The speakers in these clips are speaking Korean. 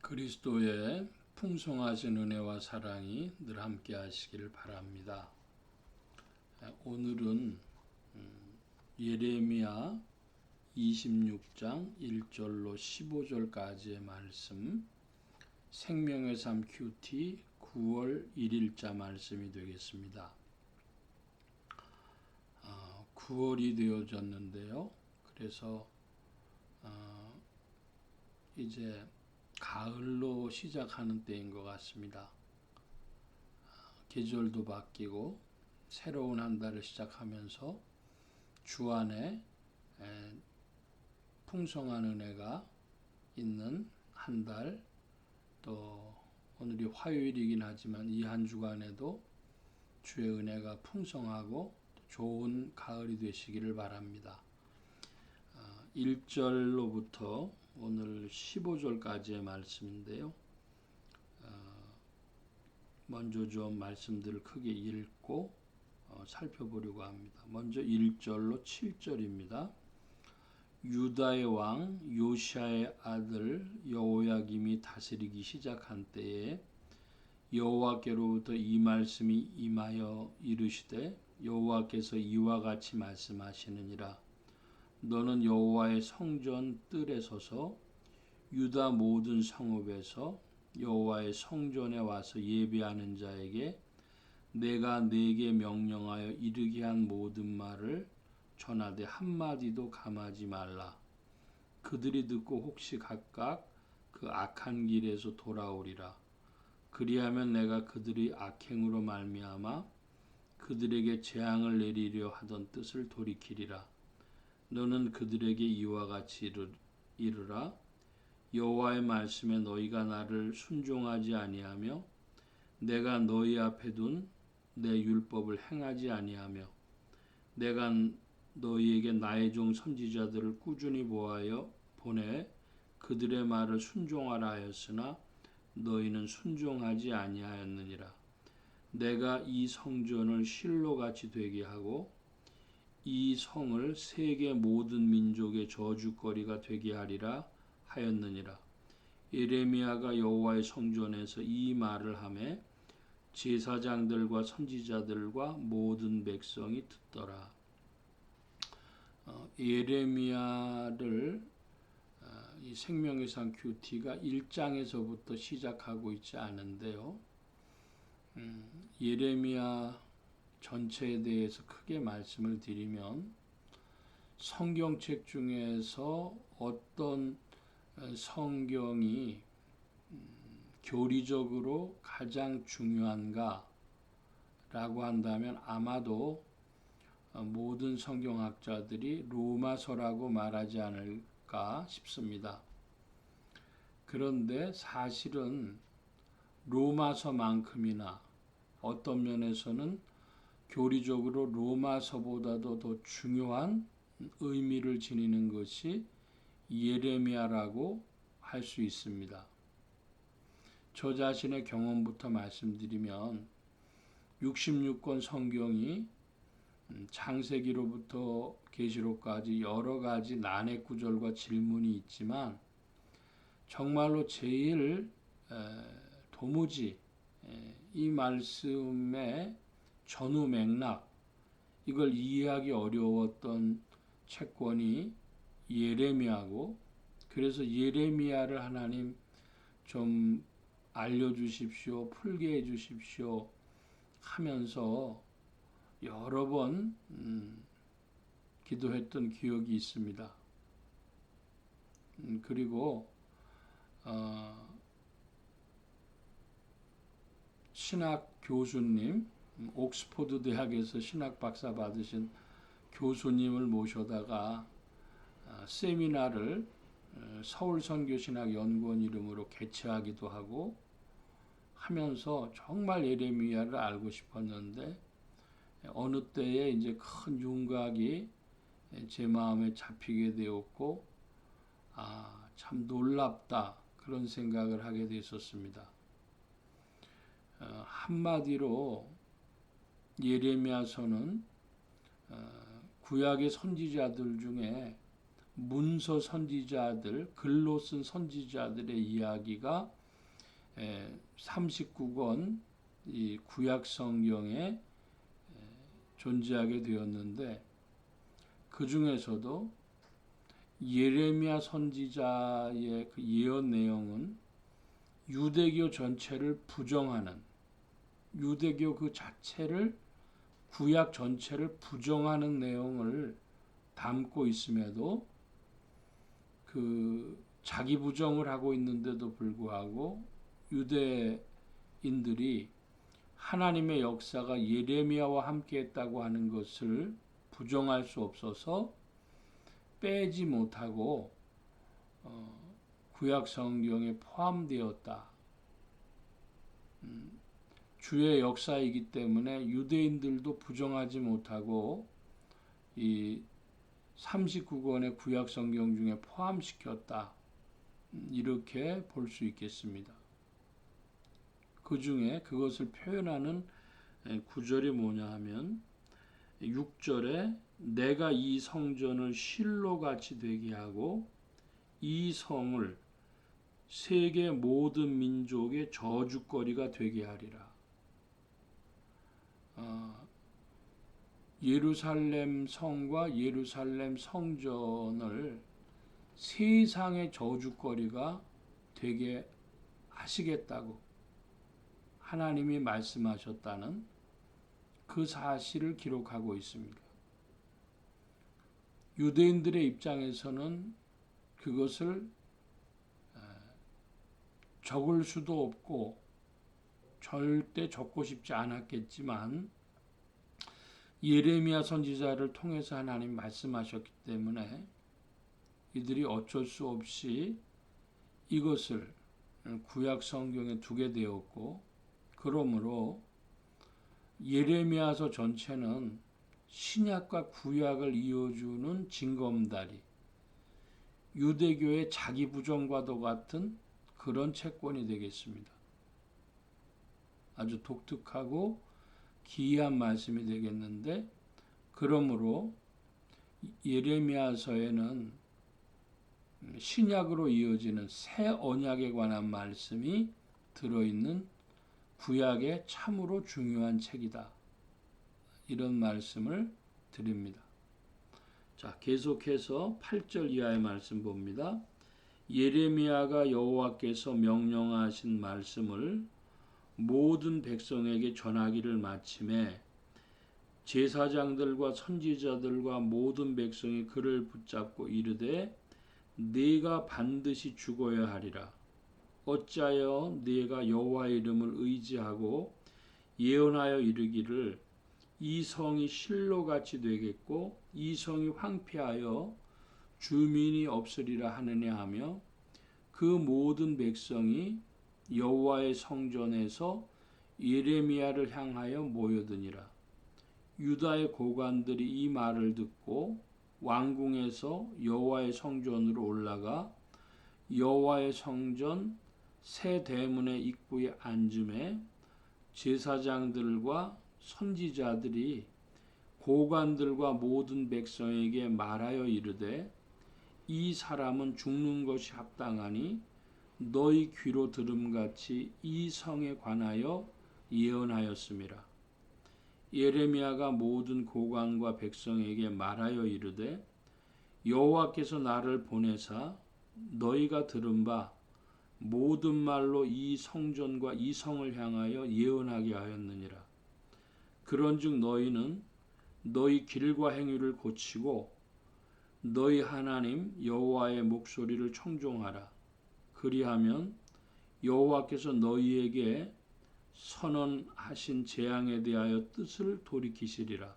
그리스도의 풍성하신 은혜와 사랑이 늘 함께 하시기를 바랍니다. 오늘은 예레미야 26장 1절로 15절까지의 말씀, 생명의 삶 큐티 9월 1일자 말씀이 되겠습니다. 9월이 되어졌는데요. 그래서 이제 가을로 시작하는 때인 것 같습니다. 계절도 바뀌고 새로운 한 달을 시작하면서 주 안에 풍성한 은혜가 있는 한 달, 또 오늘이 화요일이긴 하지만 이 한 주간에도 주의 은혜가 풍성하고 좋은 가을이 되시기를 바랍니다. 1절로부터 오늘 15절까지의 말씀인데요. 먼저 좀 말씀들을 크게 읽고 살펴보려고 합니다. 먼저 1절로 7절입니다. 유다의 왕 요시야의 아들 여호야김이 다스리기 시작한 때에 여호와께로부터 이 말씀이 임하여 이르시되 여호와께서 이와 같이 말씀하시느니라. 너는 여호와의 성전 뜰에 서서 유다 모든 성읍에서 여호와의 성전에 와서 예배하는 자에게 내가 네게 명령하여 이르게 한 모든 말을 전하되 한마디도 감하지 말라. 그들이 듣고 혹시 각각 그 악한 길에서 돌아오리라. 그리하면 내가 그들의 악행으로 말미암아 그들에게 재앙을 내리려 하던 뜻을 돌이키리라. 너는 그들에게 이와 같이 이르라. 여호와의 말씀에 너희가 나를 순종하지 아니하며 내가 너희 앞에 둔 내 율법을 행하지 아니하며 내가 너희에게 나의 종 선지자들을 꾸준히 보내 그들의 말을 순종하라 하였으나 너희는 순종하지 아니하였느니라. 내가 이 성전을 실로같이 되게 하고 이 성을 세계 모든 민족의 저주거리가 되게 하리라 하였느니라. 예레미야가 여호와의 성전에서 이 말을 하매 제사장들과 선지자들과 모든 백성이 듣더라. 예레미야를 이 생명의 상 큐티가 1장에서부터 시작하고 있지 않은데요. 예레미야 전체에 대해서 크게 말씀을 드리면 성경책 중에서 어떤 성경이 교리적으로 가장 중요한가 라고 한다면 아마도 모든 성경학자들이 로마서라고 말하지 않을까 싶습니다. 그런데 사실은 로마서만큼이나 어떤 면에서는 교리적으로 로마서보다도 더 중요한 의미를 지니는 것이 예레미야라고 할 수 있습니다. 저 자신의 경험부터 말씀드리면 66권 성경이 창세기로부터 계시록까지 여러 가지 난해 구절과 질문이 있지만 정말로 제일 도무지 이 말씀의 전후 맥락 이걸 이해하기 어려웠던 책권이 예레미야고 그래서 예레미야를 하나님 좀 알려주십시오, 풀게 해주십시오 하면서 여러 번 기도했던 기억이 있습니다. 그리고 신학 교수님, 옥스포드 대학에서 신학 박사 받으신 교수님을 모셔다가 세미나를 서울선교신학연구원 이름으로 개최하기도 하고 하면서 정말 예레미야를 알고 싶었는데 어느 때에 이제 큰 윤곽이 제 마음에 잡히게 되었고 참 놀랍다 그런 생각을 하게 되었습니다. 한마디로 예레미야서는 구약의 선지자들 중에 문서 선지자들, 글로 쓴 선지자들의 이야기가 39권 이 구약 성경에 존재하게 되었는데, 그 중에서도 예레미야 선지자의 그 예언 내용은 유대교 전체를 부정하는, 유대교 그 자체를, 구약 전체를 부정하는 내용을 담고 있음에도 그 자기 부정을 하고 있는데도 불구하고 유대인들이 하나님의 역사가 예레미야와 함께 했다고 하는 것을 부정할 수 없어서 빼지 못하고 구약 성경에 포함되었다. 주의 역사이기 때문에 유대인들도 부정하지 못하고 이 39권의 구약 성경 중에 포함시켰다. 이렇게 볼 수 있겠습니다. 그 중에 그것을 표현하는 구절이 뭐냐 하면 6절에 내가 이 성전을 실로같이 되게 하고 이 성을 세계 모든 민족의 저주거리가 되게 하리라. 예루살렘 성과 예루살렘 성전을 세상의 저주거리가 되게 하시겠다고 하나님이 말씀하셨다는 그 사실을 기록하고 있습니다. 유대인들의 입장에서는 그것을 적을 수도 없고 절대 적고 싶지 않았겠지만 예레미야 선지자를 통해서 하나님 말씀하셨기 때문에 이들이 어쩔 수 없이 이것을 구약 성경에 두게 되었고, 그러므로 예레미야서 전체는 신약과 구약을 이어주는 징검다리, 유대교의 자기 부정과도 같은 그런 채권이 되겠습니다. 아주 독특하고 기이한 말씀이 되겠는데, 그러므로 예레미야서에는 신약으로 이어지는 새 언약에 관한 말씀이 들어있는 구약의 참으로 중요한 책이다. 이런 말씀을 드립니다. 자, 계속해서 8절 이하의 말씀 봅니다. 예레미야가 여호와께서 명령하신 말씀을 모든 백성에게 전하기를 마침에 제사장들과 선지자들과 모든 백성이 그를 붙잡고 이르되 네가 반드시 죽어야 하리라. 어찌하여 네가 여호와의 이름을 의지하고 예언하여 이르기를 이 성이 실로같이 되겠고 이 성이 황폐하여 주민이 없으리라 하느냐 하며, 그 모든 백성이 여호와의 성전에서 예레미야를 향하여 모여드니라. 유다의 고관들이 이 말을 듣고 왕궁에서 여호와의 성전으로 올라가 여호와의 성전 새 대문의 입구에 앉음에 제사장들과 선지자들이 고관들과 모든 백성에게 말하여 이르되 이 사람은 죽는 것이 합당하니 너희 귀로 들음같이 이 성에 관하여 예언하였음이라. 예레미야가 모든 고관과 백성에게 말하여 이르되 여호와께서 나를 보내사 너희가 들은 바 모든 말로 이 성전과 이 성을 향하여 예언하게 하였느니라. 그런즉 너희는 너희 길과 행위를 고치고 너희 하나님 여호와의 목소리를 청종하라. 그리하면 여호와께서 너희에게 선언하신 재앙에 대하여 뜻을 돌이키시리라.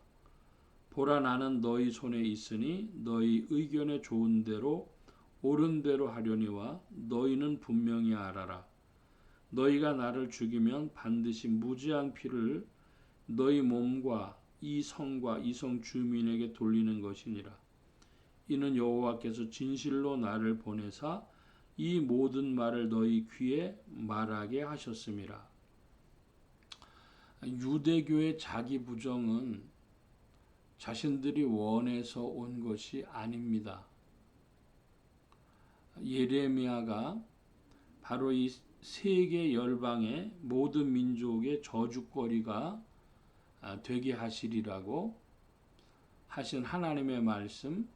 보라, 나는 너희 손에 있으니 너희 의견에 좋은 대로 옳은 대로 하려니와 너희는 분명히 알아라. 너희가 나를 죽이면 반드시 무지한 피를 너희 몸과 이 성과 이 성 주민에게 돌리는 것이니라. 이는 여호와께서 진실로 나를 보내사 이 모든 말을 너희 귀에 말하게 하셨음이라. 유대교의 자기 부정은 자신들이 원해서 온 것이 아닙니다. 예레미야가 바로 이 세계 열방의 모든 민족의 저주거리가 되게 하시리라고 하신 하나님의 말씀,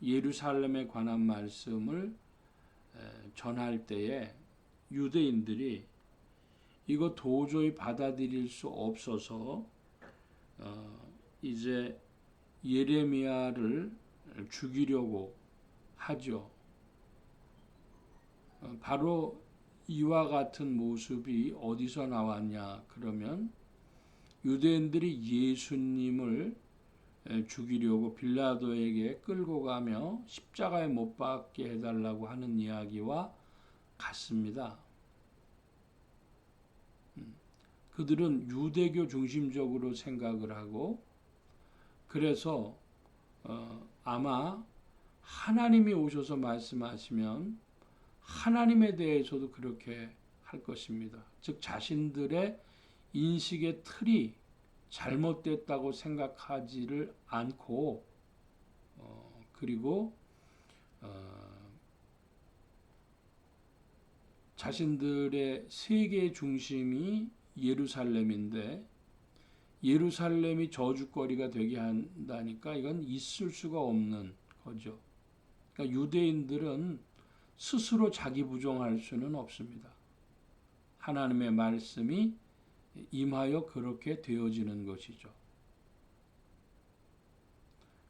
예루살렘에 관한 말씀을 전할 때에 유대인들이 이거 도저히 받아들일 수 없어서 이제 예레미야를 죽이려고 하죠. 바로 이와 같은 모습이 어디서 나왔냐 그러면 유대인들이 예수님을 죽이려고 빌라도에게 끌고 가며 십자가에 못 박게 해달라고 하는 이야기와 같습니다. 그들은 유대교 중심적으로 생각을 하고 그래서 아마 하나님이 오셔서 말씀하시면 하나님에 대해서도 그렇게 할 것입니다. 즉 자신들의 인식의 틀이 잘못됐다고 생각하지를 않고 그리고 자신들의 세계의 중심이 예루살렘인데 예루살렘이 저주거리가 되게 한다니까 이건 있을 수가 없는 거죠. 그러니까 유대인들은 스스로 자기 부정할 수는 없습니다. 하나님의 말씀이 임하여 그렇게 되어지는 것이죠.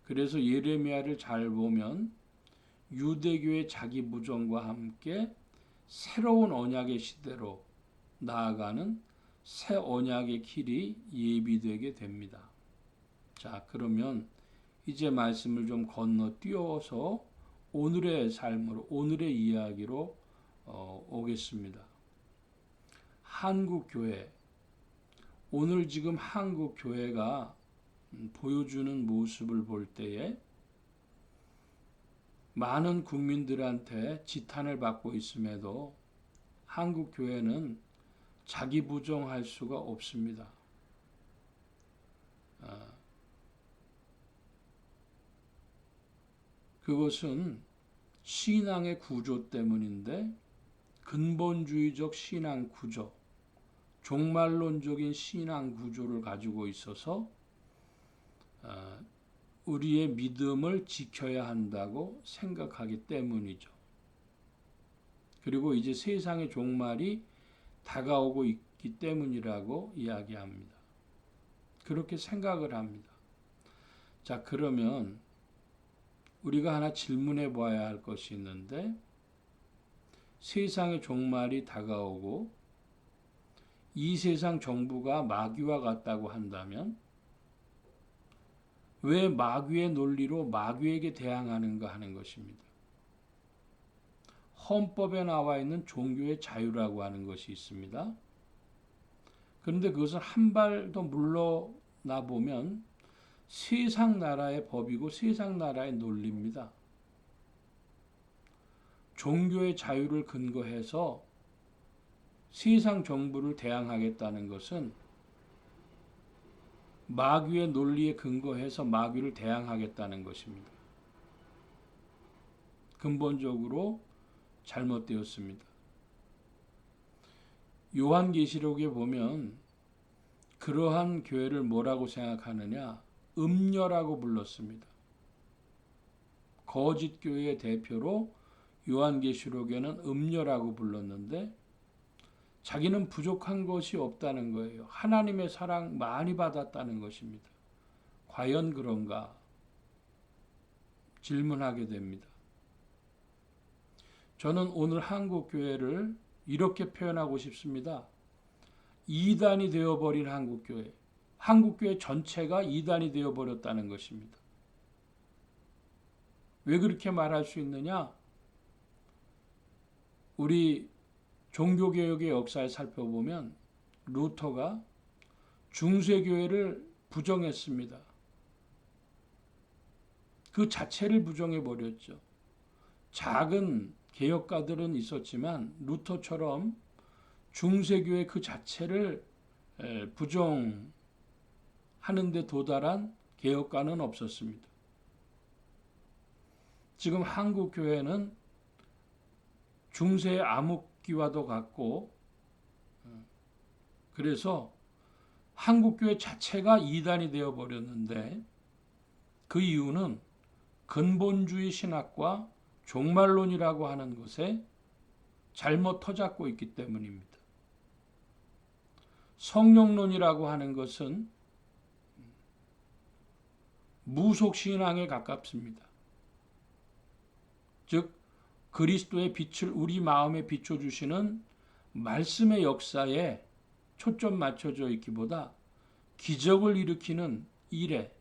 그래서 예레미야를 잘 보면 유대교의 자기 부정과 함께 새로운 언약의 시대로 나아가는 새 언약의 길이 예비되게 됩니다. 자, 그러면 이제 말씀을 좀 건너뛰어서 오늘의 삶으로, 오늘의 이야기로 오겠습니다. 한국교회, 오늘 지금 한국교회가 보여주는 모습을 볼 때에 많은 국민들한테 지탄을 받고 있음에도 한국교회는 자기 부정할 수가 없습니다. 그것은 신앙의 구조 때문인데 근본주의적 신앙 구조, 종말론적인 신앙 구조를 가지고 있어서 우리의 믿음을 지켜야 한다고 생각하기 때문이죠. 그리고 이제 세상의 종말이 다가오고 있기 때문이라고 이야기합니다. 그렇게 생각을 합니다. 자, 그러면 우리가 하나 질문해 봐야 할 것이 있는데 세상의 종말이 다가오고 이 세상 정부가 마귀와 같다고 한다면 왜 마귀의 논리로 마귀에게 대항하는가 하는 것입니다. 헌법에 나와 있는 종교의 자유라고 하는 것이 있습니다. 그런데 그것은 한 발 더 물러나 보면 세상 나라의 법이고 세상 나라의 논리입니다. 종교의 자유를 근거해서 세상 정부를 대항하겠다는 것은 마귀의 논리에 근거해서 마귀를 대항하겠다는 것입니다. 근본적으로 잘못되었습니다. 요한계시록에 보면 그러한 교회를 뭐라고 생각하느냐? 음녀라고 불렀습니다. 거짓 교회의 대표로 요한계시록에는 음녀라고 불렀는데 자기는 부족한 것이 없다는 거예요. 하나님의 사랑 많이 받았다는 것입니다. 과연 그런가? 질문하게 됩니다. 저는 오늘 한국교회를 이렇게 표현하고 싶습니다. 이단이 되어버린 한국교회. 한국교회 전체가 이단이 되어버렸다는 것입니다. 왜 그렇게 말할 수 있느냐? 우리 종교개혁의 역사를 살펴보면 루터가 중세교회를 부정했습니다. 그 자체를 부정해버렸죠. 작은 개혁가들은 있었지만 루터처럼 중세교회 그 자체를 부정하는 데 도달한 개혁가는 없었습니다. 지금 한국교회는 중세의 암흑기와도 같고, 그래서 한국교회 자체가 이단이 되어버렸는데, 그 이유는 근본주의 신학과 종말론이라고 하는 것에 잘못 터잡고 있기 때문입니다. 성령론이라고 하는 것은 무속신앙에 가깝습니다. 즉 그리스도의 빛을 우리 마음에 비춰주시는 말씀의 역사에 초점 맞춰져 있기보다 기적을 일으키는 일에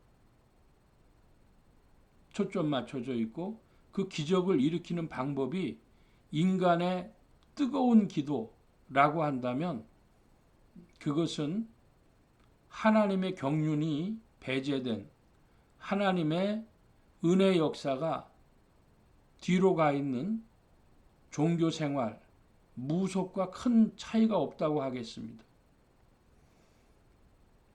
초점 맞춰져 있고, 그 기적을 일으키는 방법이 인간의 뜨거운 기도라고 한다면 그것은 하나님의 경륜이 배제된 하나님의 은혜 역사가 뒤로 가 있는 종교 생활, 무속과 큰 차이가 없다고 하겠습니다.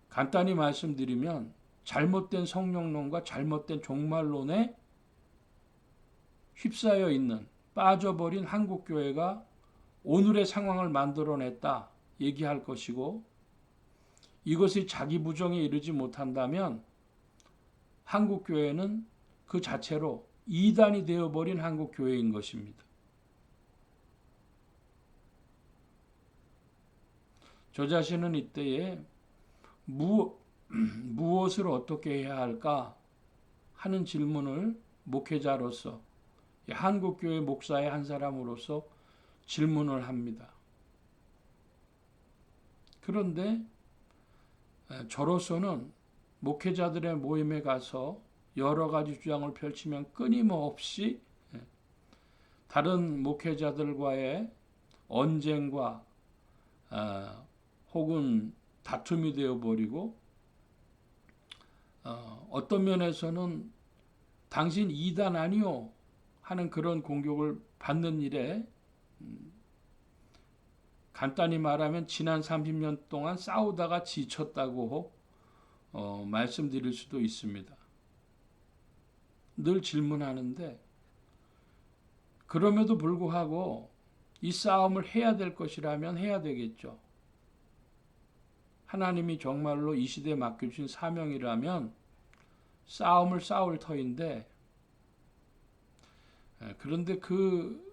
간단히 말씀드리면 잘못된 성령론과 잘못된 종말론에 휩싸여 있는, 빠져버린 한국교회가 오늘의 상황을 만들어냈다 얘기할 것이고, 이것이 자기 부정에 이르지 못한다면 한국교회는 그 자체로 이단이 되어버린 한국교회인 것입니다. 저 자신은 이때에 무엇을 어떻게 해야 할까 하는 질문을 목회자로서, 한국교회 목사의 한 사람으로서 질문을 합니다. 그런데 저로서는 목회자들의 모임에 가서 여러 가지 주장을 펼치면 끊임없이 다른 목회자들과의 언쟁과 혹은 다툼이 되어버리고, 어떤 면에서는 당신 이단 아니요 하는 그런 공격을 받는 일에, 간단히 말하면 지난 30년 동안 싸우다가 지쳤다고 말씀드릴 수도 있습니다. 늘 질문하는데, 그럼에도 불구하고 이 싸움을 해야 될 것이라면 해야 되겠죠. 하나님이 정말로 이 시대에 맡겨주신 사명이라면 싸움을 싸울 터인데, 그런데 그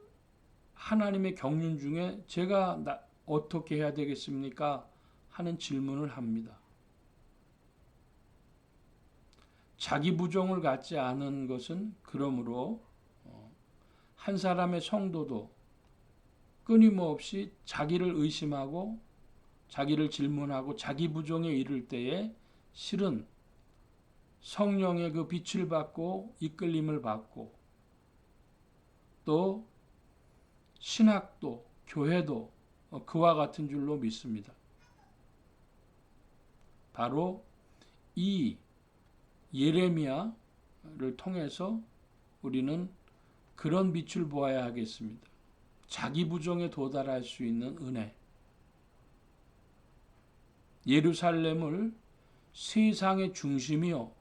하나님의 경륜 중에 제가 어떻게 해야 되겠습니까? 하는 질문을 합니다. 자기 부정을 갖지 않은 것은 그러므로 한 사람의 성도도 끊임없이 자기를 의심하고 자기를 질문하고 자기 부정에 이를 때에 실은 성령의 그 빛을 받고 이끌림을 받고, 또 신학도 교회도 그와 같은 줄로 믿습니다. 바로 이 예레미야를 통해서 우리는 그런 빛을 보아야 하겠습니다. 자기 부정에 도달할 수 있는 은혜. 예루살렘을 세상의 중심이요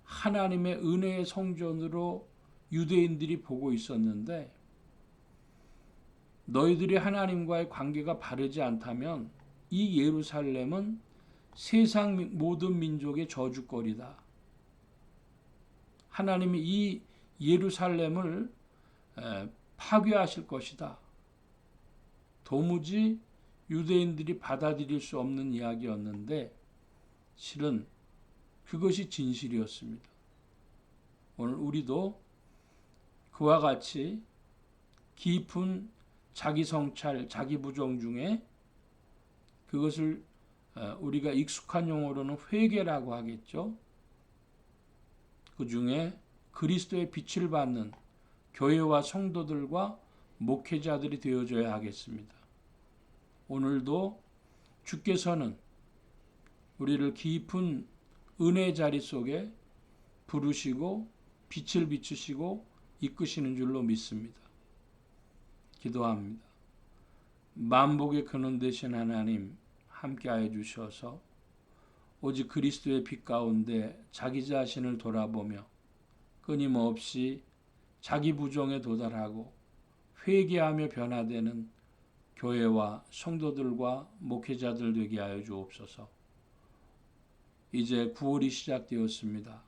하나님의 은혜의 성전으로 유대인들이 보고 있었는데, 너희들이 하나님과의 관계가 바르지 않다면 이 예루살렘은 세상 모든 민족의 저주거리다. 하나님이 이 예루살렘을 파괴하실 것이다. 도무지 유대인들이 받아들일 수 없는 이야기였는데 실은 그것이 진실이었습니다. 오늘 우리도 그와 같이 깊은 자기 성찰, 자기 부정 중에 그것을 우리가 익숙한 용어로는 회개라고 하겠죠. 그 중에 그리스도의 빛을 받는 교회와 성도들과 목회자들이 되어줘야 하겠습니다. 오늘도 주께서는 우리를 깊은 은혜의 자리 속에 부르시고 빛을 비추시고 이끄시는 줄로 믿습니다. 기도합니다. 만복의 근원 되신 하나님 함께하여 주셔서 오직 그리스도의 빛 가운데 자기 자신을 돌아보며 끊임없이 자기 부정에 도달하고 회개하며 변화되는 교회와 성도들과 목회자들 되게 하여 주옵소서. 이제 9월이 시작되었습니다.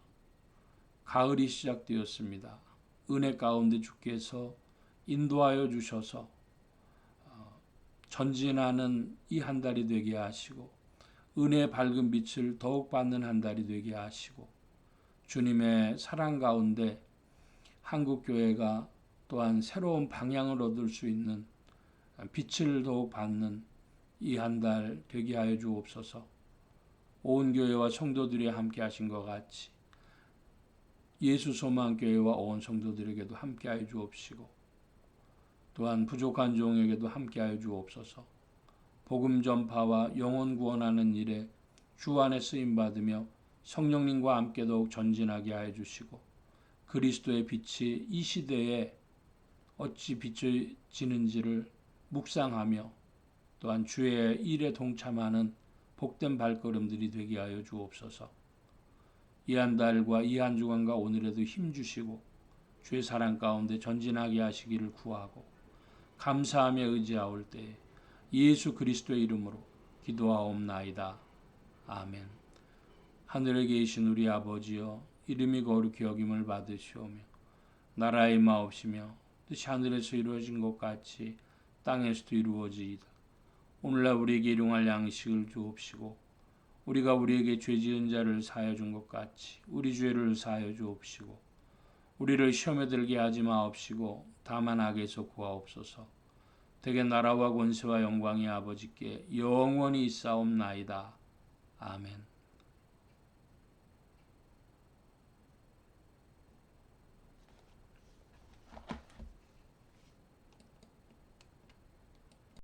가을이 시작되었습니다. 은혜 가운데 주께서 인도하여 주셔서 전진하는 이 한 달이 되게 하시고 은혜의 밝은 빛을 더욱 받는 한 달이 되게 하시고 주님의 사랑 가운데 한국교회가 또한 새로운 방향을 얻을 수 있는 빛을 더욱 받는 이 한 달 되게 하여 주옵소서. 온 교회와 성도들이 함께 하신 것 같이 예수 소망교회와 온 성도들에게도 함께 하여 주옵시고 또한 부족한 종에게도 함께 하여 주옵소서. 복음 전파와 영혼 구원하는 일에 주 안에 쓰임 받으며 성령님과 함께 더욱 전진하게 하여 주시고 그리스도의 빛이 이 시대에 어찌 비춰지는지를 묵상하며 또한 주의 일에 동참하는 복된 발걸음들이 되게 하여 주옵소서. 이 한 달과 이 한 주간과 오늘에도 힘주시고 주의 사랑 가운데 전진하게 하시기를 구하고 감사하며 의지하올 때에 예수 그리스도의 이름으로 기도하옵나이다. 아멘. 하늘에 계신 우리 아버지여 이름이 거룩히 여김을 받으시오며 나라의 마옵시며 뜻이 하늘에서 이루어진 것 같이 땅에서도 이루어지이다. 오늘날 우리에게 일용할 양식을 주옵시고 우리가 우리에게 죄 지은 자를 사하여 준 것 같이 우리 죄를 사하여 주옵시고 우리를 시험에 들게 하지 마옵시고 다만 악에서 구하옵소서. 대개 나라와 권세와 영광이 아버지께 영원히 있사옵나이다. 아멘.